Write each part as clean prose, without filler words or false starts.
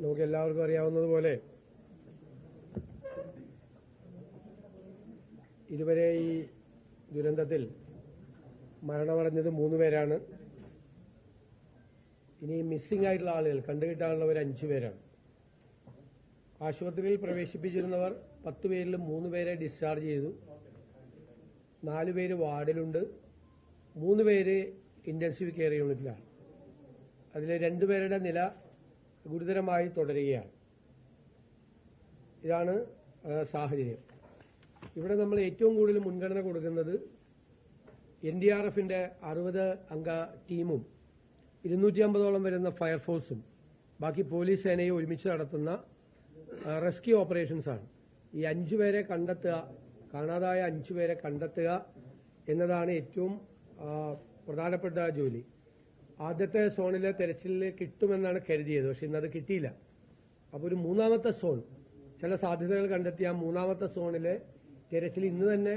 നമുക്ക് എല്ലാവർക്കും അറിയാവുന്നതുപോലെ ഇതുവരെ ഈ ദുരന്തത്തിൽ മരണമടഞ്ഞത് 3 പേരാണ്. ഇനി മിസ്സിംഗ് ആയിട്ടുള്ള ആളുകൾ കണ്ടുകിട്ടാനുള്ളവർ 5 പേരാണ്. ആശുപത്രിയിൽ പ്രവേശിപ്പിച്ചിരുന്നവർ 10 പേരിൽ 3 പേരെ ഡിസ്ചാർജ് ചെയ്തു. 4 പേര് വാർഡിലുണ്ട്. 3 പേര് ഇന്റൻസീവ് കെയർ യൂണിറ്റിലാണ്. അതിൽ 2 പേരുടെ നില ഗുരുതരമായി തുടരുകയാണ്. ഇതാണ് സാഹചര്യം. ഇവിടെ നമ്മൾ ഏറ്റവും കൂടുതൽ മുൻഗണന കൊടുക്കുന്നത് NDRFന്റെ 60 അംഗ ടീമും 250ഓളം വരുന്ന ഫയർഫോഴ്സും ബാക്കി പോലീസ് സേനയും ഒരുമിച്ച് നടത്തുന്ന റെസ്ക്യൂ ഓപ്പറേഷൻസാണ്. ഈ 5 പേരെ കണ്ടെത്തുക, കാണാതായ 5 പേരെ കണ്ടെത്തുക എന്നതാണ് ഏറ്റവും പ്രധാനപ്പെട്ട ജോലി. ആദ്യത്തെ സോണിലെ തെരച്ചിലിൽ കിട്ടുമെന്നാണ് കരുതിയത്. പക്ഷെ ഇന്നത് കിട്ടിയില്ല. അപ്പോൾ ഒരു 3ാമത്തെ സോൺ, ചില സാധ്യതകൾ കണ്ടെത്തിയ 3ാമത്തെ സോണിലെ തെരച്ചിൽ ഇന്ന് തന്നെ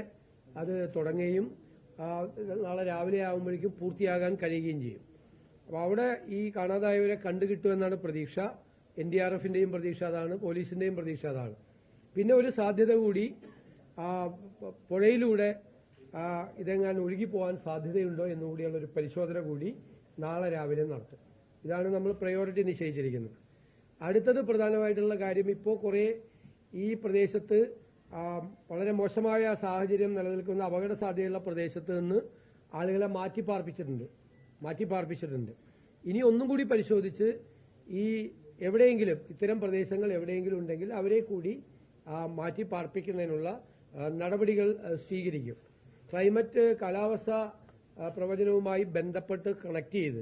അത് തുടങ്ങുകയും നാളെ രാവിലെ ആകുമ്പോഴേക്കും പൂർത്തിയാകാൻ കഴിയുകയും ചെയ്യും. അപ്പോൾ അവിടെ ഈ കാണാതായവരെ കണ്ടുകിട്ടുമെന്നാണ് പ്രതീക്ഷ. NDRFന്റെയും പ്രതീക്ഷ അതാണ്, പോലീസിന്റെയും പ്രതീക്ഷ അതാണ്. പിന്നെ ഒരു സാധ്യത കൂടി, പുഴയിലൂടെ ഇതെങ്ങാൻ ഒഴുകിപ്പോകാൻ സാധ്യതയുണ്ടോ എന്നുകൂടിയുള്ള ഒരു പരിശോധന കൂടി നാളെ രാവിലെ നടത്തും. ഇതാണ് നമ്മൾ പ്രയോറിറ്റി നിശ്ചയിച്ചിരിക്കുന്നത്. അടുത്തത് പ്രധാനമായിട്ടുള്ള കാര്യം, ഇപ്പോൾ കുറേ ഈ പ്രദേശത്ത് വളരെ മോശമായ സാഹചര്യം നിലനിൽക്കുന്ന അപകട സാധ്യതയുള്ള പ്രദേശത്ത് നിന്ന് ആളുകളെ മാറ്റിപ്പാർപ്പിച്ചിട്ടുണ്ട്. ഇനി ഒന്നും കൂടി പരിശോധിച്ച് ഈ എവിടെയെങ്കിലും ഇത്തരം പ്രദേശങ്ങൾ എവിടെയെങ്കിലും ഉണ്ടെങ്കിൽ അവരെ കൂടി മാറ്റിപ്പാർപ്പിക്കുന്നതിനുള്ള നടപടികൾ സ്വീകരിക്കും. ക്ലൈമറ്റ് കാലാവസ്ഥ പ്രവചനവുമായി ബന്ധപ്പെട്ട് കണക്ട് ചെയ്ത്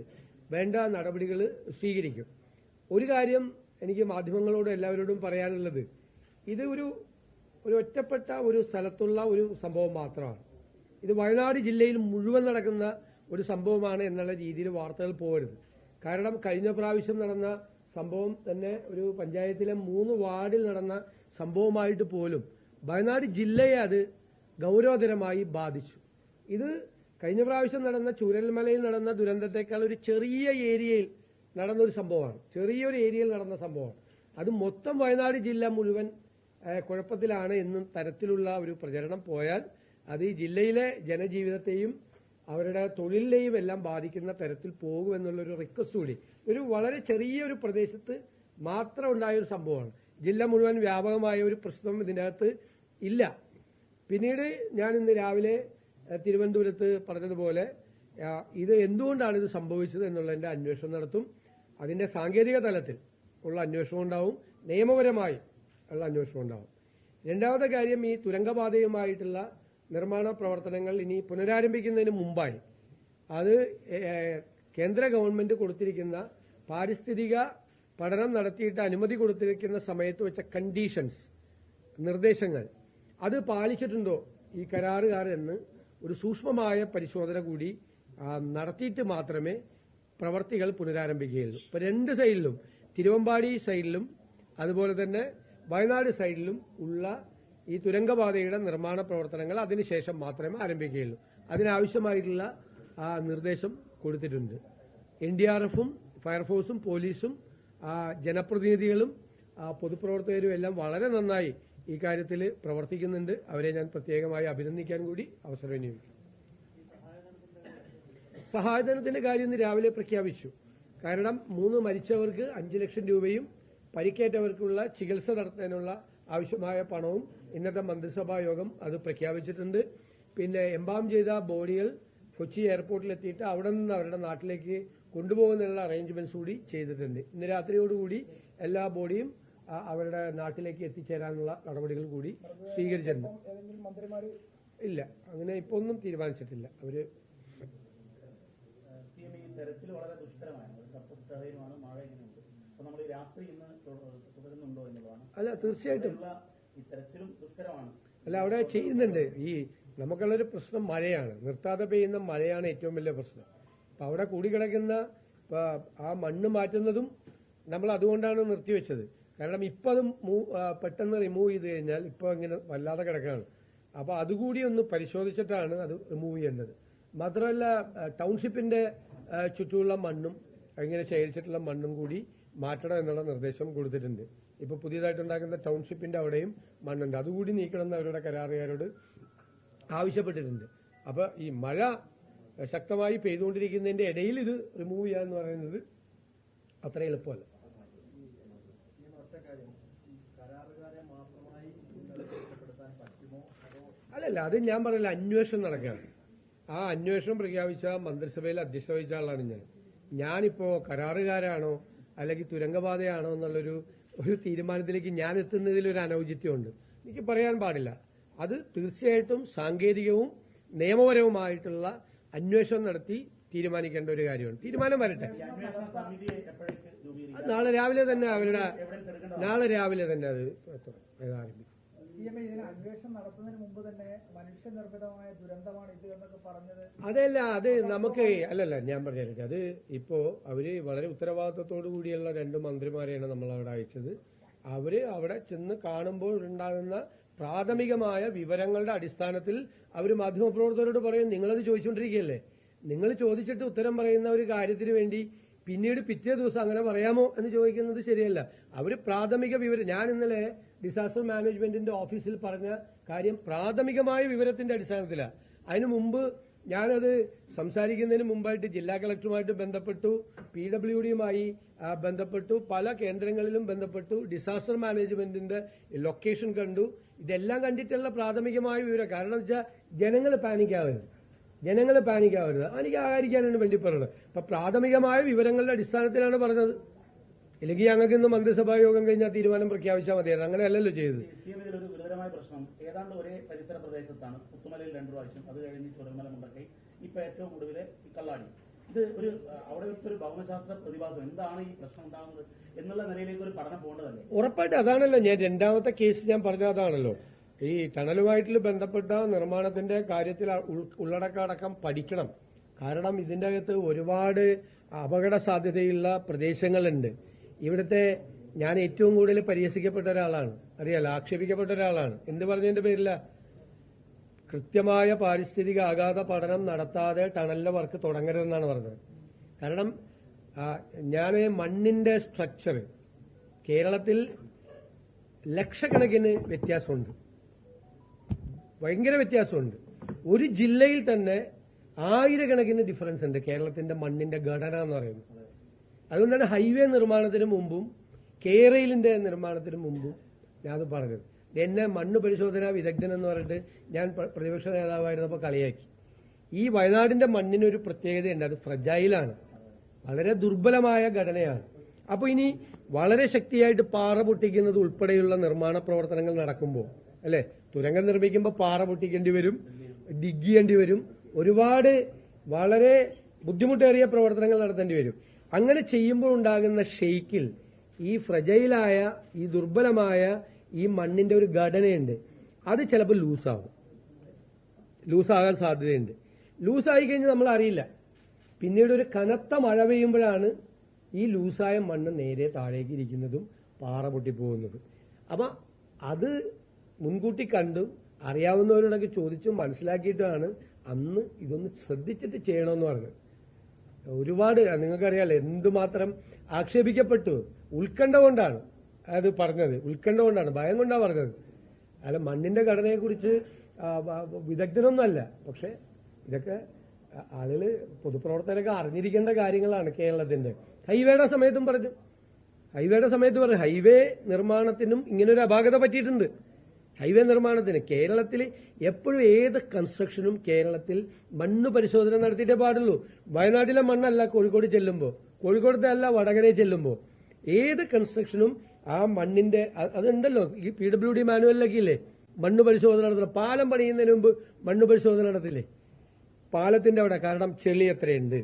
വേണ്ട നടപടികൾ സ്വീകരിക്കും. ഒരു കാര്യം എനിക്ക് മാധ്യമങ്ങളോട് എല്ലാവരോടും പറയാനുള്ളത്, ഇത് ഒരു ഒറ്റപ്പെട്ട ഒരു സ്ഥലത്തുള്ള ഒരു സംഭവം മാത്രമാണ്. ഇത് വയനാട് ജില്ലയിൽ മുഴുവൻ നടക്കുന്ന ഒരു സംഭവമാണ് എന്നുള്ള രീതിയിൽ വാർത്തകൾ പോകരുത്. കാരണം കഴിഞ്ഞ പ്രാവശ്യം നടന്ന സംഭവം തന്നെ ഒരു പഞ്ചായത്തിലെ 3 വാർഡിൽ നടന്ന സംഭവമായിട്ട് പോലും വയനാട് ജില്ലയെ അത് ഗൗരവതരമായി ബാധിച്ചു. ഇത് കഴിഞ്ഞ പ്രാവശ്യം നടന്ന ചൂരൽമലയിൽ നടന്ന ദുരന്തത്തെക്കാൾ ഒരു ചെറിയ ഏരിയയിൽ നടന്ന ഒരു സംഭവമാണ്. ചെറിയൊരു ഏരിയയിൽ നടന്ന സംഭവമാണ്. അത് മൊത്തം വയനാട് ജില്ല മുഴുവൻ കുഴപ്പത്തിലാണ് എന്ന തരത്തിലുള്ള ഒരു പ്രചരണം പോയാൽ അത് ഈ ജില്ലയിലെ ജനജീവിതത്തെയും അവരുടെ തൊഴിലിനെയും എല്ലാം ബാധിക്കുന്ന തരത്തിൽ പോകുമെന്നുള്ളൊരു റിക്വസ്റ്റ് കൂടി. ഒരു വളരെ ചെറിയൊരു പ്രദേശത്ത് മാത്രം ഉണ്ടായ ഒരു സംഭവമാണ്. ജില്ല മുഴുവൻ വ്യാപകമായ ഒരു പ്രശ്നം ഇതിനകത്ത് ഇല്ല. പിന്നീട് ഞാൻ ഇന്ന് രാവിലെ തിരുവനന്തപുരത്ത് പറഞ്ഞതുപോലെ ഇത് എന്തുകൊണ്ടാണ് ഇത് സംഭവിച്ചത് എന്നുള്ളതിന്റെ അന്വേഷണം നടത്തും. അതിന്റെ സാങ്കേതിക തലത്തിൽ ഉള്ള അന്വേഷണം ഉണ്ടാവും, നിയമപരമായി ഉള്ള അന്വേഷണം ഉണ്ടാവും. രണ്ടാമത്തെ കാര്യം, ഈ തുരങ്കപാതയുമായിട്ടുള്ള നിർമ്മാണ പ്രവർത്തനങ്ങൾ ഇനി പുനരാരംഭിക്കുന്നതിന് മുമ്പായി അത് കേന്ദ്ര ഗവൺമെന്റ് കൊടുത്തിരിക്കുന്ന പാരിസ്ഥിതിക പഠനം നടത്തിയിട്ട് അനുമതി കൊടുത്തിരിക്കുന്ന സമയത്ത് വെച്ച കണ്ടീഷൻസ്, നിർദ്ദേശങ്ങൾ അത് പാലിച്ചിട്ടുണ്ടോ ഈ കരാറുകാർ എന്ന് ഒരു സൂക്ഷ്മമായ പരിശോധന കൂടി നടത്തിയിട്ട് മാത്രമേ പ്രവർത്തികൾ പുനരാരംഭിക്കുകയുള്ളൂ. ഇപ്പൊ 2 സൈഡിലും, തിരുവമ്പാടി സൈഡിലും അതുപോലെ തന്നെ വയനാട് സൈഡിലും ഉള്ള ഈ തുരങ്കപാതയുടെ നിർമ്മാണ പ്രവർത്തനങ്ങൾ അതിനുശേഷം മാത്രമേ ആരംഭിക്കുകയുള്ളൂ. അതിനാവശ്യമായിട്ടുള്ള നിർദ്ദേശം കൊടുത്തിട്ടുണ്ട്. NDRFും ഫയർഫോഴ്സും പോലീസും ജനപ്രതിനിധികളും പൊതുപ്രവർത്തകരും എല്ലാം വളരെ നന്നായി ഈ കാര്യത്തിൽ പ്രവർത്തിക്കുന്നുണ്ട്. അവരെ ഞാൻ പ്രത്യേകമായി അഭിനന്ദിക്കാൻ കൂടി അവസരം വിനിയോഗിക്കും. സഹായധനത്തിന്റെ കാര്യം ഇന്ന് രാവിലെ പ്രഖ്യാപിച്ചു. കാരണം 3 മരിച്ചവർക്ക് 5 ലക്ഷം രൂപയും പരിക്കേറ്റവർക്കുള്ള ചികിത്സ നടത്താനുള്ള ആവശ്യമായ പണവും ഇന്നത്തെ മന്ത്രിസഭാ യോഗം അത് പ്രഖ്യാപിച്ചിട്ടുണ്ട്. പിന്നെ എംബാം ചെയ്ത ബോഡികൾ കൊച്ചി എയർപോർട്ടിലെത്തിയിട്ട് അവിടെ നിന്ന് അവരുടെ നാട്ടിലേക്ക് കൊണ്ടുപോകുന്നതിനുള്ള അറേഞ്ച്മെന്റ്സ് കൂടി ചെയ്തിട്ടുണ്ട്. ഇന്ന് രാത്രിയോടുകൂടി എല്ലാ ബോഡിയും അവരുടെ നാട്ടിലേക്ക് എത്തിച്ചേരാനുള്ള നടപടികൾ കൂടി സ്വീകരിച്ചിട്ടുണ്ട്. ഇല്ല, അങ്ങനെ ഇപ്പൊ ഒന്നും തീരുമാനിച്ചിട്ടില്ല. അവര് തെരച്ചിൽ വളരെ ദുഷ്കരമാണ്. അല്ല, തീർച്ചയായിട്ടും ഈ തെരച്ചിലും ദുഷ്കരമാണ്. അല്ല, അവിടെ ചെയ്യുന്നുണ്ട്. ഈ നമുക്കുള്ളൊരു പ്രശ്നം മഴയാണ്, നിർത്താതെ പെയ്യുന്ന മഴയാണ് ഏറ്റവും വലിയ പ്രശ്നം. അപ്പൊ അവിടെ കൂടിക്കിടക്കുന്ന ആ മണ്ണ് മാറ്റുന്നതും നമ്മൾ അതുകൊണ്ടാണ് നിർത്തിവെച്ചത്. കാരണം ഇപ്പൊ അത് പെട്ടെന്ന് റിമൂവ് ചെയ്ത് കഴിഞ്ഞാൽ ഇപ്പൊ ഇങ്ങനെ വല്ലാതെ കിടക്കുകയാണ്. അപ്പൊ അതുകൂടി ഒന്ന് പരിശോധിച്ചിട്ടാണ് അത് റിമൂവ് ചെയ്യേണ്ടത്. മാത്രമല്ല ടൗൺഷിപ്പിന്റെ ചുറ്റുമുള്ള മണ്ണും ഇങ്ങനെ ശേഖരിച്ചിട്ടുള്ള മണ്ണും കൂടി മാറ്റണം എന്നുള്ള നിർദ്ദേശം കൊടുത്തിട്ടുണ്ട്. ഇപ്പോൾ പുതിയതായിട്ടുണ്ടാക്കുന്ന ടൗൺഷിപ്പിന്റെ അവിടെയും മണ്ണുണ്ട്, അതുകൂടി നീക്കണമെന്ന് അവരുടെ കരാറുകാരോട് ആവശ്യപ്പെട്ടിട്ടുണ്ട്. അപ്പോൾ ഈ മഴ ശക്തമായി പെയ്തുകൊണ്ടിരിക്കുന്നതിന്റെ ഇടയിൽ ഇത് റിമൂവ് ചെയ്യുക എന്ന് പറയുന്നത് അത്ര എളുപ്പമല്ല. അല്ലല്ല, അത് ഞാൻ പറയില്ല, അന്വേഷണം നടക്കുകയാണ്. ആ അന്വേഷണം പ്രഖ്യാപിച്ച മന്ത്രിസഭയിൽ അധ്യക്ഷത വഹിച്ച ആളാണ് ഞാനിപ്പോ കരാറുകാരാണോ അല്ലെങ്കിൽ തുരങ്കപാതയാണോ എന്നുള്ളൊരു തീരുമാനത്തിലേക്ക് ഞാൻ എത്തുന്നതിൽ ഒരു അനൗചിത്യമുണ്ട്. എനിക്ക് പറയാൻ പാടില്ല. അത് തീർച്ചയായിട്ടും സാങ്കേതികവും നിയമപരവുമായിട്ടുള്ള അന്വേഷണം നടത്തി തീരുമാനിക്കേണ്ട ഒരു കാര്യമാണ്. തീരുമാനം വരട്ടെ. നാളെ രാവിലെ തന്നെ അത് ആരംഭിക്കും. അന്വേഷണം നടത്തുന്നതിന് മുമ്പ് തന്നെ മനുഷ്യനിർമ്മിതമായ ദുരന്തമാണ് ഇത് എന്നൊക്കെ പറഞ്ഞത്. അതല്ല, അത് നമുക്ക് അല്ലല്ല, ഞാൻ പറഞ്ഞില്ല. അത് ഇപ്പോ അവര് വളരെ ഉത്തരവാദിത്വത്തോടു കൂടിയുള്ള 2 മന്ത്രിമാരെയാണ് നമ്മൾ അവിടെ അയച്ചത്. അവര് അവിടെ ചെന്ന് കാണുമ്പോൾ ഉണ്ടാകുന്ന പ്രാഥമികമായ വിവരങ്ങളുടെ അടിസ്ഥാനത്തിൽ അവർ മാധ്യമപ്രവർത്തകരോട് പറയും, നിങ്ങളത് ചോദിച്ചുകൊണ്ടിരിക്കുകയല്ലേ, നിങ്ങൾ ചോദിച്ചിട്ട് ഉത്തരം പറയുന്ന ഒരു കാര്യത്തിന് വേണ്ടി പിന്നീട് പിറ്റേ ദിവസം അങ്ങനെ പറയാമോ എന്ന് ചോദിക്കുന്നത് ശരിയല്ല. അവര് പ്രാഥമിക വിവരം, ഞാൻ ഇന്നലെ ഡിസാസ്റ്റർ മാനേജ്മെന്റിന്റെ ഓഫീസിൽ പറഞ്ഞ കാര്യം പ്രാഥമികമായ വിവരത്തിന്റെ അടിസ്ഥാനത്തിലാണ്. അതിനു മുമ്പ് ഞാനത് സംസാരിക്കുന്നതിന് മുമ്പായിട്ട് ജില്ലാ കളക്ടറുമായിട്ട് ബന്ധപ്പെട്ടു, PWDയുമായി ബന്ധപ്പെട്ടു, പല കേന്ദ്രങ്ങളിലും ബന്ധപ്പെട്ടു, ഡിസാസ്റ്റർ മാനേജ്മെന്റിന്റെ ലൊക്കേഷൻ കണ്ടു. ഇതെല്ലാം കണ്ടിട്ടുള്ള പ്രാഥമികമായ വിവരം. കാരണം വെച്ചാൽ ജനങ്ങൾ പാനിക്കാവരുത്. പാനിക്കാകാതിരിക്കാനാണ് വേണ്ടി പറയുന്നത്. അപ്പൊ പ്രാഥമികമായ വിവരങ്ങളുടെ അടിസ്ഥാനത്തിലാണ് പറഞ്ഞത്. ഇല്ലെങ്കിൽ ഞങ്ങൾക്ക് ഇന്ന് മന്ത്രിസഭാ യോഗം കഴിഞ്ഞാൽ തീരുമാനം പ്രഖ്യാപിച്ചാൽ മതിയായിരുന്നു. അങ്ങനെയല്ലല്ലോ ചെയ്തത്. ഒരു ഗുരുതരമായ പ്രശ്നം ഏതാണ്ട് ഒരേ പരിസര പ്രദേശത്താണ്. പുത്തുമലയിൽ 2 പ്രാവശ്യം, അത് കഴിഞ്ഞ് ചുരന്മല മുണ്ടക്കൈ, ഇപ്പൊ ഏറ്റവും കൂടുതൽ കള്ളാടി. ഇത് അവിടെ ഒരു ഭൗമശാസ്ത്ര പ്രതിഭാസം. എന്താണ് ഈ പ്രശ്നം ഉണ്ടാകുന്നത് എന്നുള്ള നിലയിലേക്ക് ഒരു പഠനം പോകേണ്ടതല്ലേ? ഉറപ്പായിട്ട് അതാണല്ലോ ഞാൻ രണ്ടാമത്തെ കേസ് ഞാൻ പറഞ്ഞ അതാണല്ലോ. ഈ ടണലുമായിട്ട് ബന്ധപ്പെട്ട നിർമ്മാണത്തിന്റെ കാര്യത്തിൽ ഉള്ളടക്കം പഠിക്കണം. കാരണം ഇതിന്റെ അകത്ത് ഒരുപാട് അപകട സാധ്യതയുള്ള പ്രദേശങ്ങളുണ്ട്. ഇവിടുത്തെ ഞാൻ ഏറ്റവും കൂടുതൽ പരിഹസിക്കപ്പെട്ട ഒരാളാണ്, അറിയാലോ, ആക്ഷേപിക്കപ്പെട്ട ഒരാളാണ്. എന്ത് പറഞ്ഞതിന്റെ പേരില്ല? കൃത്യമായ പാരിസ്ഥിതിക ആഘാത പഠനം നടത്താതെ ടണലിന്റെ വർക്ക് തുടങ്ങരുതെന്നാണ് പറഞ്ഞത്. കാരണം ഞാൻ മണ്ണിന്റെ സ്ട്രക്ചർ കേരളത്തിൽ ലക്ഷക്കണക്കിന് വ്യത്യാസമുണ്ട്, ഭയങ്കര വ്യത്യാസമുണ്ട്. ഒരു ജില്ലയിൽ തന്നെ 1000കണക്കിന് ഡിഫറൻസ് ഉണ്ട് കേരളത്തിന്റെ മണ്ണിന്റെ ഘടന എന്ന് പറയുന്നത്. അതുകൊണ്ടാണ് ഹൈവേ നിർമ്മാണത്തിന് മുമ്പും കേരളിന്റെ നിർമ്മാണത്തിന് മുമ്പും ഞാനത് പറഞ്ഞത്. എന്നെ മണ്ണ് പരിശോധനാ വിദഗ്ധൻ എന്ന് പറഞ്ഞിട്ട് ഞാൻ പ്രതിപക്ഷ നേതാവായിരുന്നപ്പോൾ കളിയാക്കി. ഈ വയനാടിന്റെ മണ്ണിനൊരു പ്രത്യേകതയുണ്ട്, അത് ഫ്രജൈലാണ്, വളരെ ദുർബലമായ ഘടനയാണ്. അപ്പോൾ ഇനി വളരെ ശക്തിയായിട്ട് പാറ പൊട്ടിക്കുന്നത് ഉൾപ്പെടെയുള്ള നിർമ്മാണ പ്രവർത്തനങ്ങൾ നടക്കുമ്പോൾ, അല്ലെ, തുരങ്കം നിർമ്മിക്കുമ്പോൾ പാറ പൊട്ടിക്കേണ്ടി വരും, ഡിഗ് ചെയ്യേണ്ടി വരും, ഒരുപാട് വളരെ ബുദ്ധിമുട്ടേറിയ പ്രവർത്തനങ്ങൾ നടത്തേണ്ടി വരും. അങ്ങനെ ചെയ്യുമ്പോൾ ഉണ്ടാകുന്ന ഷെയ്ക്കിൽ ഈ ഫ്രജൈലായ ഈ ദുർബലമായ ഈ മണ്ണിന്റെ ഒരു ഘടനയുണ്ട്, അത് ചിലപ്പോൾ ലൂസാകാൻ സാധ്യതയുണ്ട്. ലൂസായി കഴിഞ്ഞാൽ നമ്മൾ അറിയില്ല. പിന്നീട് ഒരു കനത്ത മഴ പെയ്യുമ്പോഴാണ് ഈ ലൂസായ മണ്ണ് നേരെ താഴേക്ക് ഇരിക്കുന്നതും പാറ പൊട്ടിപ്പോകുന്നത്. അപ്പം അത് മുൻകൂട്ടി കണ്ടും അറിയാവുന്നവരോടൊക്കെ ചോദിച്ചും മനസ്സിലാക്കിയിട്ടാണ് അന്ന് ഇതൊന്ന് ശ്രദ്ധിച്ചിട്ട് ചെയ്യണമെന്ന് പറഞ്ഞത്. ഒരുപാട് നിങ്ങൾക്കറിയാലോ എന്തുമാത്രം ആക്ഷേപിക്കപ്പെട്ടു. ഉത്കണ്ഠ കൊണ്ടാണ് അത് പറഞ്ഞത്, ഭയം കൊണ്ടാണ് പറഞ്ഞത്. അല്ല, മണ്ണിന്റെ ഘടനയെക്കുറിച്ച് വിദഗ്ധനൊന്നുമല്ല. പക്ഷെ ഇതൊക്കെ ആളുകൾ, പൊതുപ്രവർത്തകരൊക്കെ അറിഞ്ഞിരിക്കേണ്ട കാര്യങ്ങളാണ്. കേരളത്തിന്റെ ഹൈവേയുടെ സമയത്തും പറഞ്ഞു, ഹൈവേ നിർമ്മാണത്തിനും ഇങ്ങനൊരു അപാകത പറ്റിയിട്ടുണ്ട്. ഹൈവേ നിർമ്മാണത്തിന് കേരളത്തിൽ എപ്പോഴും ഏത് കൺസ്ട്രക്ഷനും കേരളത്തിൽ മണ്ണ് പരിശോധന നടത്തിയിട്ടേ പാടുള്ളൂ. വയനാട്ടിലെ മണ്ണല്ല കോഴിക്കോട് ചെല്ലുമ്പോൾ, കോഴിക്കോടത്തെ അല്ല വടകരയിൽ ചെല്ലുമ്പോൾ, ഏത് കൺസ്ട്രക്ഷനും ആ മണ്ണിന്റെ അതുണ്ടല്ലോ. ഈ PWD മാനുവലിലൊക്കെ ഇല്ലേ മണ്ണ് പരിശോധന നടത്തണം. പാലം പണിയുന്നതിന് മുമ്പ് മണ്ണ് പരിശോധന നടത്തില്ലേ പാലത്തിന്റെ അവിടെ? കാരണം ചെളി എത്രയുണ്ട്,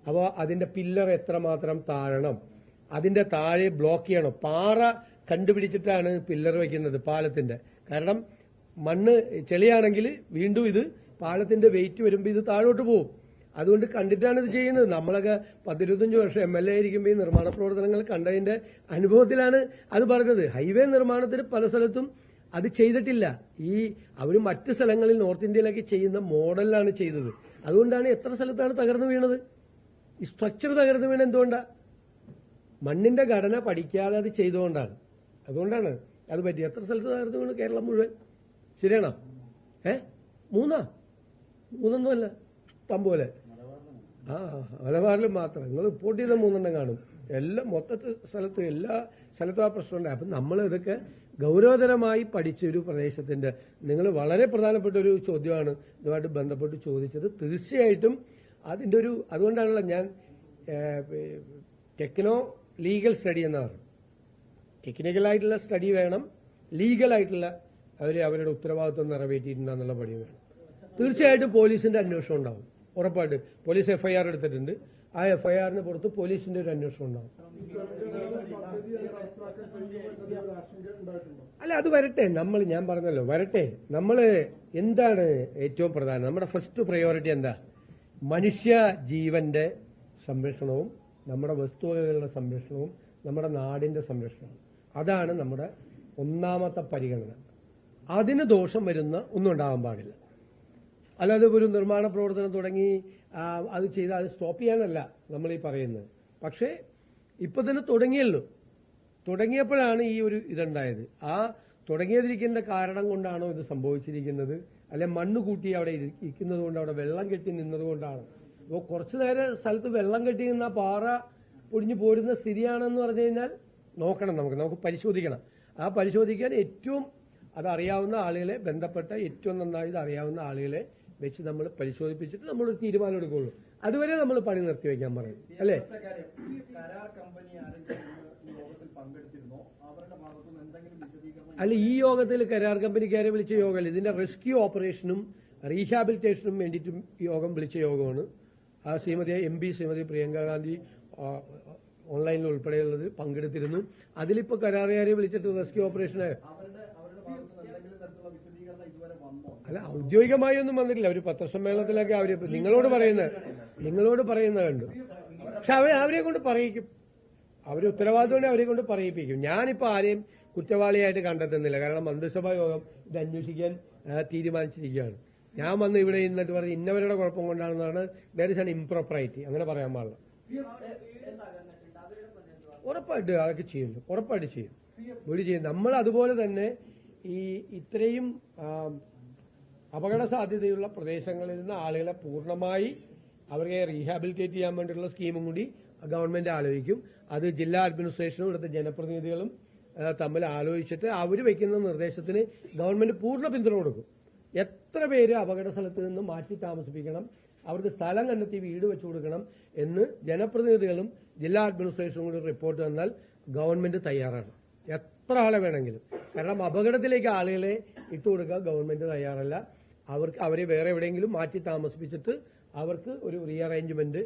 അപ്പോൾ അതിന്റെ പില്ലർ എത്രമാത്രം താഴണം, അതിന്റെ താഴെ ബ്ലോക്ക് ചെയ്യണം. പാറ കണ്ടുപിടിച്ചിട്ടാണ് പില്ലർ വയ്ക്കുന്നത് പാലത്തിന്റെ. കാരണം മണ്ണ് ചെളിയാണെങ്കിൽ വീണ്ടും ഇത് പാലത്തിന്റെ വെയിറ്റ് വരുമ്പോൾ ഇത് താഴോട്ട് പോകും. അതുകൊണ്ട് കണ്ടിട്ടാണ് ഇത് ചെയ്യുന്നത്. നമ്മളൊക്കെ 10-25 വർഷം MLA ആയിരിക്കുമ്പോൾ ഈ നിർമ്മാണ പ്രവർത്തനങ്ങൾ കണ്ടതിന്റെ അനുഭവത്തിലാണ് അത് പറഞ്ഞത്. ഹൈവേ നിർമ്മാണത്തിന് പല സ്ഥലത്തും അത് ചെയ്തിട്ടില്ല. അവർ മറ്റ് സ്ഥലങ്ങളിൽ നോർത്ത് ഇന്ത്യയിലൊക്കെ ചെയ്യുന്ന മോഡലിലാണ് ചെയ്തത്. അതുകൊണ്ടാണ് എത്ര സ്ഥലത്താണ് തകർന്നു വീണത്. ഈ സ്ട്രക്ചർ തകർന്നു വീണത് എന്തുകൊണ്ടാണ്? മണ്ണിന്റെ ഘടന പഠിക്കാതെ അത് ചെയ്തുകൊണ്ടാണ്. അതുകൊണ്ടാണ് അത് പറ്റി. എത്ര സ്ഥലത്ത് തകർന്നു വീണ്? കേരളം മുഴുവൻ. ശരിയാണോ? മൂന്നൊന്നുമല്ല, ഇഷ്ടം പോലെ. മലബാറിലും മാത്രം. നിങ്ങൾ റിപ്പോർട്ട് ചെയ്ത 3 കാണും. എല്ലാം മൊത്തത്തിൽ സ്ഥലത്ത് എല്ലാ സ്ഥലത്തും ആ പ്രശ്നമുണ്ട്. അപ്പം നമ്മൾ ഇതൊക്കെ ഗൗരവതരമായി പഠിച്ച ഒരു പ്രദേശത്തിന്റെ, നിങ്ങൾ വളരെ പ്രധാനപ്പെട്ട ഒരു ചോദ്യമാണ് ഇതുമായിട്ട് ബന്ധപ്പെട്ട് ചോദിച്ചത്. തീർച്ചയായിട്ടും അതിന്റെ ഒരു, അതുകൊണ്ടാണല്ലോ ഞാൻ ടെക്നോ ലീഗൽ സ്റ്റഡി എന്ന് പറഞ്ഞു. ടെക്നിക്കലായിട്ടുള്ള സ്റ്റഡി വേണം, ലീഗലായിട്ടുള്ള അവരുടെ ഉത്തരവാദിത്വം നിറവേറ്റിയിട്ടുണ്ടെന്നുള്ള പടി വേണം. തീർച്ചയായിട്ടും പോലീസിന്റെ അന്വേഷണം ഉണ്ടാവും, ഉറപ്പായിട്ട്. പോലീസ് FIR എടുത്തിട്ടുണ്ട്. ആ FIRന് പുറത്ത് പോലീസിന്റെ ഒരു അന്വേഷണം ഉണ്ടാവും. അല്ല, അത് വരട്ടെ. ഞാൻ പറഞ്ഞല്ലോ, വരട്ടെ. നമ്മൾ എന്താണ് ഏറ്റവും പ്രധാനം? നമ്മുടെ ഫസ്റ്റ് പ്രയോറിറ്റി എന്താ? മനുഷ്യ ജീവന്റെ സംരക്ഷണവും നമ്മുടെ വസ്തുവകകളുടെ സംരക്ഷണവും നമ്മുടെ നാടിന്റെ സംരക്ഷണവും. അതാണ് നമ്മുടെ ഒന്നാമത്തെ പരിഗണന. അതിന് ദോഷം വരുന്ന ഒന്നും ഉണ്ടാകാൻ പാടില്ല. അല്ലാതെ ഒരു നിർമ്മാണ പ്രവർത്തനം തുടങ്ങി അത് ചെയ്ത് അത് സ്റ്റോപ്പ് ചെയ്യാനല്ല നമ്മൾ ഈ പറയുന്നത്. പക്ഷേ ഇപ്പൊ തന്നെ തുടങ്ങിയപ്പോഴാണ് ഈ ഒരു ഇതുണ്ടായത്. ആ തുടങ്ങിയതിരിക്കേണ്ട കാരണം കൊണ്ടാണോ ഇത് സംഭവിച്ചിരിക്കുന്നത്? അല്ലെ മണ്ണ് കൂട്ടി അവിടെ ഇരിക്കുന്നത് കൊണ്ട്, അവിടെ വെള്ളം കെട്ടി നിന്നതുകൊണ്ടാണ്? അപ്പോൾ കുറച്ചു നേരം സ്ഥലത്ത് വെള്ളം കെട്ടി നിന്ന പാറ പൊടിഞ്ഞു പോരുന്ന സ്ഥിതിയാണെന്ന് പറഞ്ഞു കഴിഞ്ഞാൽ നോക്കണം, നമുക്ക് പരിശോധിക്കണം. ആ പരിശോധിക്കാൻ ഏറ്റവും അതറിയാവുന്ന ആളുകളെ, ബന്ധപ്പെട്ട ഏറ്റവും നന്നായി ഇത് അറിയാവുന്ന ആളുകളെ വെച്ച് നമ്മൾ പരിശോധിപ്പിച്ചിട്ട് നമ്മളൊരു തീരുമാനം എടുക്കുള്ളൂ. അതുവരെ നമ്മൾ പണി നിർത്തിവെക്കാൻ പറയും, അല്ലേ? അല്ല, ഈ യോഗത്തിൽ കരാർ കമ്പനിക്കാരെ വിളിച്ച യോഗമല്ല. ഇതിന്റെ റെസ്ക്യൂ ഓപ്പറേഷനും റീഹാബിലിറ്റേഷനും വേണ്ടിയിട്ടും യോഗം വിളിച്ച യോഗമാണ്. ആ MP ശ്രീമതി പ്രിയങ്ക ഗാന്ധി ഓൺലൈനിൽ ഉൾപ്പെടെയുള്ളത് പങ്കെടുത്തിരുന്നു. അതിലിപ്പോ കരാറുകാരെ വിളിച്ചിട്ട് റെസ്ക്യൂ ഓപ്പറേഷന് അല്ല, ഔദ്യോഗികമായി ഒന്നും വന്നിട്ടില്ല. ഒരു പത്രസമ്മേളനത്തിലൊക്കെ നിങ്ങളോട് പറയുന്നത് കണ്ടു. പക്ഷെ അവരെ കൊണ്ട് പറയിക്കും. ഉത്തരവാദിത്തം അവരെ കൊണ്ട് പറയിപ്പിക്കും. ഞാനിപ്പോ ആരെയും കുറ്റവാളിയായിട്ട് കണ്ടെത്തുന്നില്ല. കാരണം മന്ത്രിസഭാ യോഗം ഇത് അന്വേഷിക്കാൻ തീരുമാനിച്ചിരിക്കുകയാണ്. ഞാൻ വന്ന് ഇവിടെ ഇന്നിട്ട് പറഞ്ഞ് ഇന്നവരുടെ കുഴപ്പം കൊണ്ടാണെന്ന് പറഞ്ഞാൽ ദർ ഇസ് ആൻ ഇംപ്രോപ്പറൈറ്റി. അങ്ങനെ പറയാൻ പാടില്ല. ഉറപ്പായിട്ട് അതൊക്കെ ചെയ്യുന്നു, ഉറപ്പായിട്ട് ചെയ്യും. നമ്മൾ അതുപോലെ തന്നെ ഇത്രയും അപകട സാധ്യതയുള്ള പ്രദേശങ്ങളിൽ നിന്ന് ആളുകളെ പൂർണ്ണമായി അവരെ റീഹാബിലിറ്റേറ്റ് ചെയ്യാൻ വേണ്ടിയുള്ള സ്കീമും കൂടി ഗവൺമെന്റ് ആലോചിക്കും. അത് ജില്ലാ അഡ്മിനിസ്ട്രേഷനും ഇവിടുത്തെ ജനപ്രതിനിധികളും തമ്മിൽ ആലോചിച്ചിട്ട് അവർ വയ്ക്കുന്ന നിർദ്ദേശത്തിന് ഗവൺമെന്റ് പൂർണ്ണ പിന്തുണ കൊടുക്കും. എത്ര പേര് അപകട സ്ഥലത്ത് നിന്ന് മാറ്റി താമസിപ്പിക്കണം, അവർക്ക് സ്ഥലം കണ്ടെത്തി വീട് വെച്ചു കൊടുക്കണം എന്ന് ജനപ്രതിനിധികളും ജില്ലാ അഡ്മിനിസ്ട്രേഷനും കൂടി റിപ്പോർട്ട് തന്നാൽ ഗവൺമെന്റ് തയ്യാറാണ്. എത്ര ആളെ വേണമെങ്കിലും. കാരണം അപകടത്തിലേക്ക് ആളുകളെ ഇട്ടുകൊടുക്കാൻ ഗവൺമെന്റ് തയ്യാറല്ല. അവരെ വേറെ എവിടെയെങ്കിലും മാറ്റി താമസിപ്പിച്ചിട്ട് അവർക്ക് ഒരു റീഅറേഞ്ച്മെന്റ്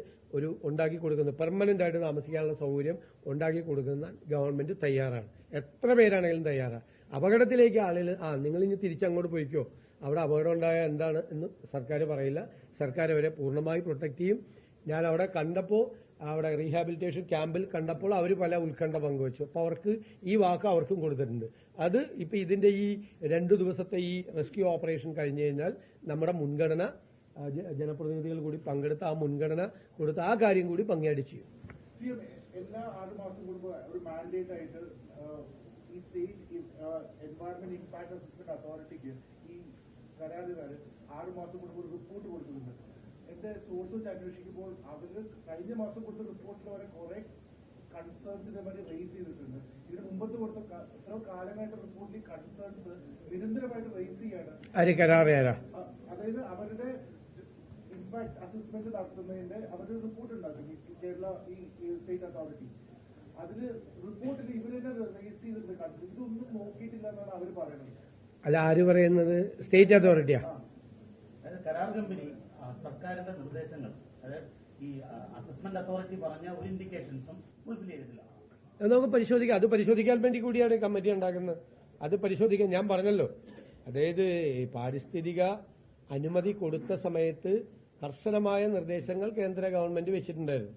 ഉണ്ടാക്കി കൊടുക്കുന്ന, പെർമനന്റ് ആയിട്ട് താമസിക്കാനുള്ള സൗകര്യം ഉണ്ടാക്കി കൊടുക്കുന്ന ഗവൺമെന്റ് തയ്യാറാണ്. എത്ര പേരാണെങ്കിലും തയ്യാറാണ്. അപകടത്തിലേക്ക് ആളുകൾ നിങ്ങൾ ഇനി തിരിച്ചങ്ങോട്ട് പോയിക്കോ, അവിടെ അപകടം ഉണ്ടായ എന്താണ് എന്ന് സർക്കാർ പറയില്ല. സർക്കാർ അവരെ പൂർണ്ണമായി പ്രൊട്ടക്ട് ചെയ്യും. ഞാൻ അവിടെ കണ്ടപ്പോൾ, അവിടെ റീഹാബിലിറ്റേഷൻ ക്യാമ്പിൽ കണ്ടപ്പോൾ അവർ പല ഉത്കണ്ഠ പങ്കുവച്ചു. അപ്പോൾ അവർക്ക് ഈ വാക്ക് അവർക്കും കൊടുത്തിട്ടുണ്ട്. അത് ഇപ്പൊ ഇതിന്റെ ഈ 2 ദിവസത്തെ ഈ റെസ്ക്യൂ ഓപ്പറേഷൻ കഴിഞ്ഞു കഴിഞ്ഞാൽ നമ്മുടെ മുൻഗണന ജനപ്രതിനിധികൾ കൂടി പങ്കെടുത്ത് ആ മുൻഗണന കൊടുത്ത് ആ കാര്യം കൂടി പങ്കാളി ചെയ്യും. എല്ലാ 6 മാസം കൂടുമ്പോൾ ഒരു മാൻഡേറ്റ് ആയിട്ട് ഈ സ്റ്റേറ്റ് എൻവയറൺമെന്റ് ഇമ്പാക്ട് അസസ്മെന്റ് അതോറിറ്റിക്ക് ഈ കരാറുകാർ 6 മാസം കൂടുമ്പോൾ ഒരു റിപ്പോർട്ട് കൊടുക്കുന്നുണ്ട്. എന്റെ സോഴ്സ് വെച്ച് അന്വേഷിക്കുമ്പോൾ അവര് കഴിഞ്ഞ മാസം കൊടുത്ത റിപ്പോർട്ടിൽ വരെ കുറെ കൺസേൺസ് ഇതേമാതിരി റേസ് ചെയ്തിട്ടുണ്ട്. ഇതിന് മുമ്പത്തെ കൊടുത്ത എത്രയോ കാലമായിട്ട് റിപ്പോർട്ടിൽ കൺസേൺസ് നിരന്തരമായിട്ട് റേസ് ചെയ്യാണ്. അതായത് അവരുടെ ഇമ്പാക്ട് അസസ്മെന്റ് നടത്തുന്നതിന്റെ അവരുടെ റിപ്പോർട്ട് ഉണ്ടാക്കും കേരള ഈ സ്റ്റേറ്റ് അതോറിറ്റി. അതില് റിപ്പോർട്ടിൽ ഇവര് തന്നെ റേസ് ചെയ്തിട്ടുണ്ട് കൺസേൺ. ഇതൊന്നും നോക്കിയിട്ടില്ല എന്നാണ് അവർ പറയുന്നത്. അല്ല, ആര് പറയുന്നത്? സ്റ്റേറ്റ് അതോറിറ്റിയാ. കരാർ കമ്പനി സർക്കാരിന്റെ നിർദ്ദേശങ്ങൾ, അതായത് ഈ അസസ്മെന്റ് അതോറിറ്റി പറഞ്ഞ ഒരു ഇൻഡിക്കേഷൻസും ഫുൾഫിൽ ചെയ്തിട്ടില്ല. നമുക്ക് പരിശോധിക്കാം. അത് പരിശോധിക്കാൻ വേണ്ടി കൂടിയാണ് കമ്മിറ്റി ഉണ്ടാക്കുന്നത്. അത് പരിശോധിക്കാൻ ഞാൻ പറഞ്ഞല്ലോ. അതായത് പാരിസ്ഥിതിക അനുമതി കൊടുത്ത സമയത്ത് കർശനമായ നിർദ്ദേശങ്ങൾ കേന്ദ്ര ഗവൺമെന്റ് വെച്ചിട്ടുണ്ടായിരുന്നു.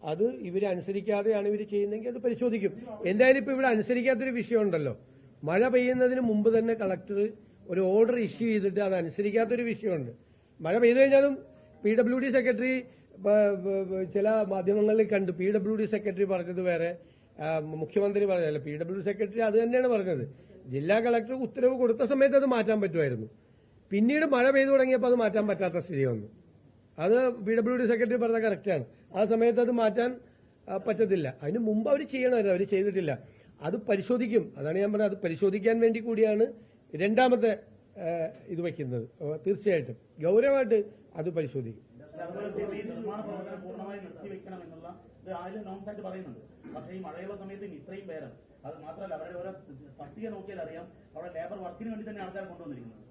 അത് ഇവരനുസരിക്കാതെയാണ് ഇവർ ചെയ്യുന്നതെങ്കിൽ അത് പരിശോധിക്കും. എന്തായാലും ഇപ്പൊ ഇവിടെ അനുസരിക്കാത്തൊരു വിഷയമുണ്ടല്ലോ. മഴ പെയ്യുന്നതിന് മുമ്പ് തന്നെ കളക്ടർ ഒരു ഓർഡർ ഇഷ്യൂ ചെയ്തിട്ട് അത് അനുസരിക്കാത്തൊരു വിഷയമുണ്ട്. മഴ പെയ്തു കഴിഞ്ഞാലും PWD സെക്രട്ടറി ചില മാധ്യമങ്ങളിൽ കണ്ടു PWD സെക്രട്ടറി പറഞ്ഞത് വേറെ, മുഖ്യമന്ത്രി പറഞ്ഞല്ല, PWD സെക്രട്ടറി അത് തന്നെയാണ് പറഞ്ഞത്. ജില്ലാ കളക്ടർ ഉത്തരവ് കൊടുത്ത സമയത്ത് അത് മാറ്റാൻ പറ്റുമായിരുന്നു. പിന്നീട് മഴ പെയ്തു തുടങ്ങിയപ്പോൾ അത് മാറ്റാൻ പറ്റാത്ത സ്ഥിതി വന്നു. അത് PWD സെക്രട്ടറി പറഞ്ഞ കറക്റ്റാണ്. ആ സമയത്ത് അത് മാറ്റാൻ പറ്റത്തില്ല. അതിന് മുമ്പ് അവർ ചെയ്യണമായിരുന്നു, അവർ ചെയ്തിട്ടില്ല. അത് പരിശോധിക്കും. അതാണ് ഞാൻ പറഞ്ഞത്, അത് പരിശോധിക്കാൻ വേണ്ടി കൂടിയാണ് രണ്ടാമത്തെ ഇത് വയ്ക്കുന്നത്. തീർച്ചയായിട്ടും ഗൗരവമായിട്ട് അത് പരിശോധിക്കും. അതുപോലെ തന്നെ ഈ നിർമ്മാണ പ്രവർത്തനം പൂർണ്ണമായി നിർത്തിവെക്കണം എന്നുള്ള ഇത് ആരും നോംസ് ആയിട്ട് പറയുന്നുണ്ട്. പക്ഷേ ഈ മഴയുള്ള സമയത്ത് ഇത്രയും പേര്, അത് മാത്രമല്ല അവരുടെ ഓരോ തസ്തിക നോക്കിയാൽ അറിയാം, അവിടെ ലേബർ വർക്കിന് വേണ്ടി തന്നെ ആൾക്കാർ കൊണ്ടുവന്നിരിക്കുന്നത്.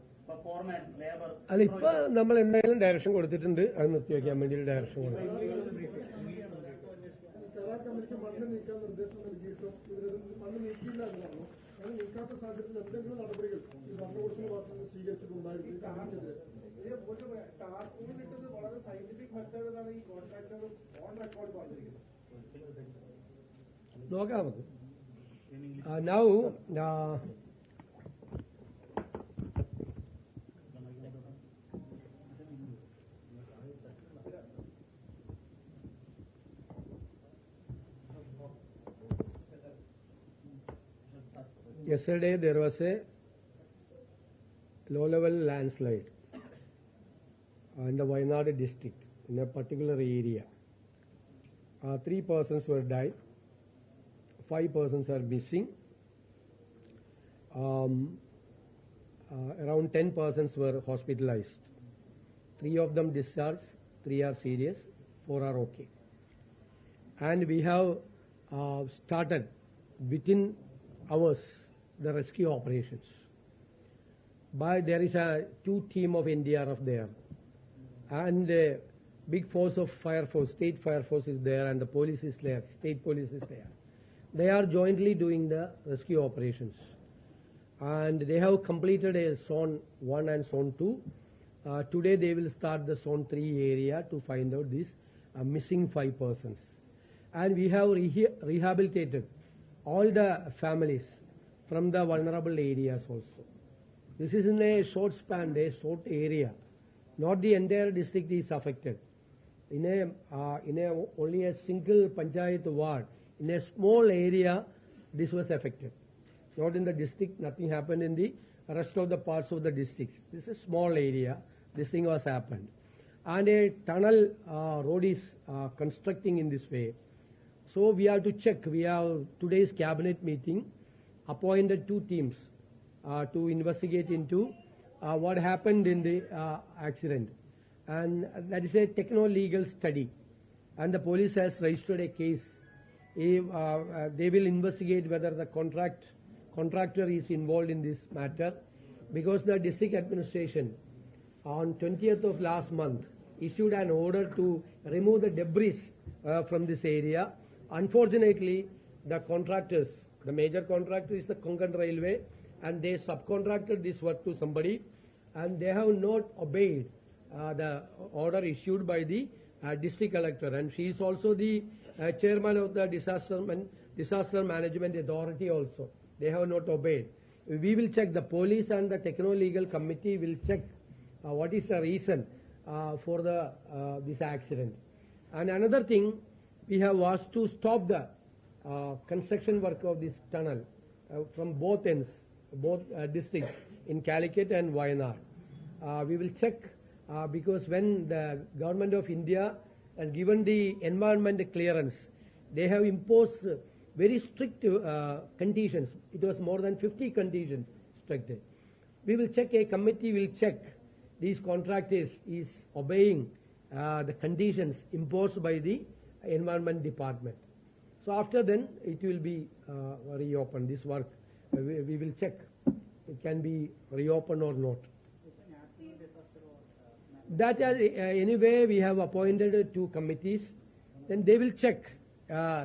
ഫോർമാൻ ലേബർ അല്ല, ഇപ്പൊ നമ്മൾ എന്തായാലും ഡയറക്ഷൻ കൊടുത്തിട്ടുണ്ട്, അത് നിർത്തിവെക്കാൻ വേണ്ടി ഡയറക്ഷൻ കൊടുത്തു. കമ്മീഷൻ മണ്ണ് നീക്കാൻ നിർദ്ദേശം നൽകിയിട്ടും മണ്ണ് നീക്കിയില്ല എന്ന് പറഞ്ഞു. അങ്ങനെ നീക്കാത്ത സാഹചര്യത്തിൽ എന്തെങ്കിലും നടപടികൾ ഈ ഭരണകൂടത്തിന്റെ ഭാഗത്ത് നിന്ന് സ്വീകരിച്ചിട്ടുണ്ടായിരുന്നു? ടാർപൂളിട്ടത് വളരെ സയന്റിഫിക് മെത്തേഡ് എന്നാണ് ഈ കോൺട്രാക്ടർ ഓൺ റെക്കോർഡ് പറഞ്ഞിരിക്കുന്നത്. നോക്കാം നമുക്ക്. Now, yesterday there was a low-level landslide in the Wayanad district in a particular area. 3 persons were died. 5 persons are missing. Around 10 persons were hospitalized. 3 of them discharged, 3 are serious, 4 are okay. And we have started within hours the rescue operations. But there is a 2 team of NDRF there, and a big force of fire force, state fire force is there, and the police is there, state police is there. They are jointly doing the rescue operations, and they have completed a zone 1 and zone 2. Today they will start the zone 3 area to find out these missing 5 persons. And we have rehabilitated all the families from the vulnerable areas also. This is in a short span, a short area. Not the entire district is affected. In only a single panchayat ward, in a small area, this was affected. Not in the district, nothing happened in the rest of the parts of the district. This is a small area, this thing was happened. And a tunnel road is constructing in this way. So we have to check. We have today's cabinet meeting, appointed 2 teams to investigate into what happened in the accident. And that is a techno-legal study. And the police has registered a case. They will investigate whether the contractor is involved in this matter, because the district administration on 20th of last month issued an order to remove the debris from this area. Unfortunately, the contractors, the major contractor is the Konkan Railway, and they subcontracted this work to somebody, and they have not obeyed the order issued by the district collector, and she is also the chairman of the disaster management authority also. They have not obeyed. We will check, the police and the techno-legal committee will check what is the reason for this accident. And another thing, we have asked to stop the construction work of this tunnel from both ends, both districts in Calicut and Wayanad. We will check because when the government of India has given the environment clearance, they have imposed very strict conditions. It was more than 50 conditions strict. We will check, a committee will check these contractors is obeying the conditions imposed by the environment department. So after then it will be reopened. This work we will check it can be reopened or not. That anyway we have appointed 2 committees. Then they will check.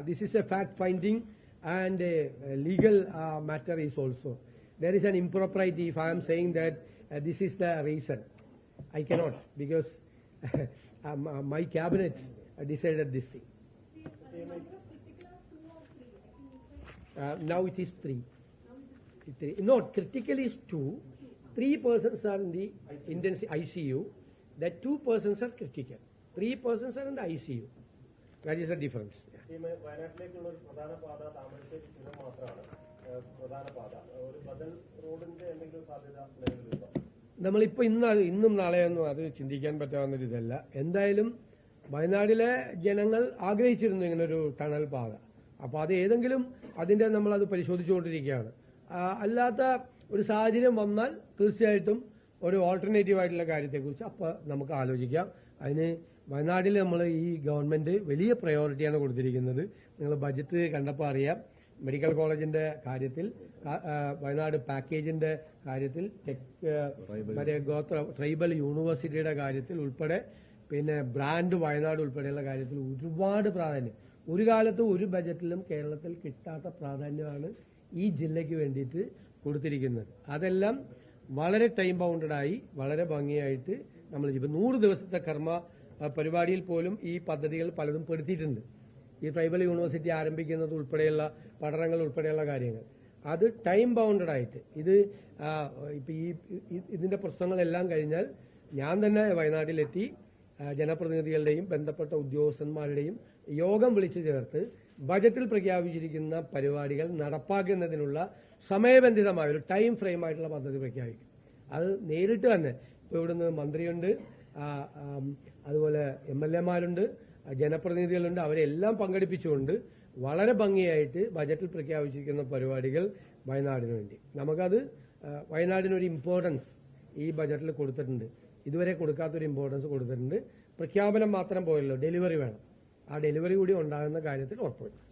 This is a fact finding and a legal matter is also. There is an impropriety if I am saying that this is the reason. I cannot, because my cabinet decided this thing. Now it is 3. No, critical is 2. 3 persons are in the intensive ICU. That 2 persons are critical. 3 persons are in the ICU. That is the difference. വയനാട്ടിലേക്കുള്ള ഒരു പ്രധാന പാത താമരശ്ശേരി ചുരം മാത്രമാണ് പ്രധാന പാത. ഒരു ബദൽ റോഡിന്റെ എന്തെങ്കിലും സാധ്യത നിലവിലുണ്ടോ? നമ്മളിപ്പോൾ ഇന്നും നാളെയൊന്നും അത് ചിന്തിക്കാൻ പറ്റാവുന്നൊരു ഇതല്ല. എന്തായാലും വയനാട്ടിലെ ജനങ്ങൾ ആഗ്രഹിച്ചിരുന്നു ഇങ്ങനൊരു ടണൽ പാത. അപ്പോൾ അത് ഏതെങ്കിലും അതിന്റെ നമ്മളത് പരിശോധിച്ചുകൊണ്ടിരിക്കുകയാണ്. അല്ലാത്ത ഒരു സാഹചര്യം വന്നാൽ തീർച്ചയായിട്ടും ഒരു ഓൾട്ടർനേറ്റീവ് ആയിട്ടുള്ള കാര്യത്തെക്കുറിച്ച് അപ്പോൾ നമുക്ക് ആലോചിക്കാം. അതിന് വയനാട്ടിൽ നമ്മൾ ഈ ഗവൺമെന്റ് വലിയ പ്രയോറിറ്റിയാണ് കൊടുത്തിരിക്കുന്നത്. നിങ്ങൾ ബജറ്റ് കണ്ടപ്പോൾ അറിയാം. മെഡിക്കൽ കോളേജിന്റെ കാര്യത്തിൽ, വയനാട് പാക്കേജിന്റെ കാര്യത്തിൽ, മറ്റേ ട്രൈബൽ യൂണിവേഴ്സിറ്റിയുടെ കാര്യത്തിൽ ഉൾപ്പെടെ, പിന്നെ ബ്രാൻഡ് വയനാട് ഉൾപ്പെടെയുള്ള കാര്യത്തിൽ ഒരുപാട് പ്രാധാന്യം, ഒരു കാലത്ത് ഒരു ബജറ്റിലും കേരളത്തിൽ കിട്ടാത്ത പ്രാധാന്യമാണ് ഈ ജില്ലയ്ക്ക് വേണ്ടിയിട്ട് കൊടുത്തിരിക്കുന്നത്. അതെല്ലാം വളരെ ടൈം ബൗണ്ടഡായി വളരെ ഭംഗിയായിട്ട് നമ്മൾ ഇപ്പോൾ 100 ദിവസത്തെ കർമ്മ പരിപാടിയിൽ പോലും ഈ പദ്ധതികൾ പലതും പെടുത്തിയിട്ടുണ്ട്. ഈ ട്രൈബൽ യൂണിവേഴ്സിറ്റി ആരംഭിക്കുന്നത് ഉൾപ്പെടെയുള്ള പഠനങ്ങൾ ഉൾപ്പെടെയുള്ള കാര്യങ്ങൾ അത് ടൈം ബൗണ്ടഡായിട്ട് ഇത് ഇപ്പം ഇതിന്റെ പ്രശ്നങ്ങളെല്ലാം കഴിഞ്ഞാൽ ഞാൻ തന്നെ വയനാട്ടിലെത്തി ജനപ്രതിനിധികളുടെയും ബന്ധപ്പെട്ട ഉദ്യോഗസ്ഥന്മാരുടെയും യോഗം വിളിച്ചു ചേർത്ത് ബജറ്റിൽ പ്രഖ്യാപിച്ചിരിക്കുന്ന പരിപാടികൾ നടപ്പാക്കുന്നതിനുള്ള സമയബന്ധിതമായ ഒരു ടൈം ഫ്രെയിമായിട്ടുള്ള പദ്ധതി പ്രഖ്യാപിക്കും. അത് നേരിട്ട് തന്നെ ഇപ്പോൾ ഇവിടുന്ന് മന്ത്രിയുണ്ട്, അതുപോലെ MLA മാരുണ്ട്, ജനപ്രതിനിധികളുണ്ട്, അവരെല്ലാം പങ്കെടുപ്പിച്ചുകൊണ്ട് വളരെ ഭംഗിയായിട്ട് ബജറ്റിൽ പ്രഖ്യാപിച്ചിരിക്കുന്ന പരിപാടികൾ വയനാടിന് വേണ്ടി നമുക്കത് വയനാടിനൊരു ഇമ്പോർട്ടൻസ് ഈ ബജറ്റിൽ കൊടുത്തിട്ടുണ്ട്. ഇതുവരെ കൊടുക്കാത്തൊരു ഇമ്പോർട്ടൻസ് കൊടുത്തിട്ടുണ്ട്. പ്രഖ്യാപനം മാത്രം പോയല്ലോ, ഡെലിവറി വേണം. ആ ഡെലിവറി കൂടി ഉണ്ടാകുന്ന കാര്യത്തിൽ ഉറപ്പുവരുത്തും.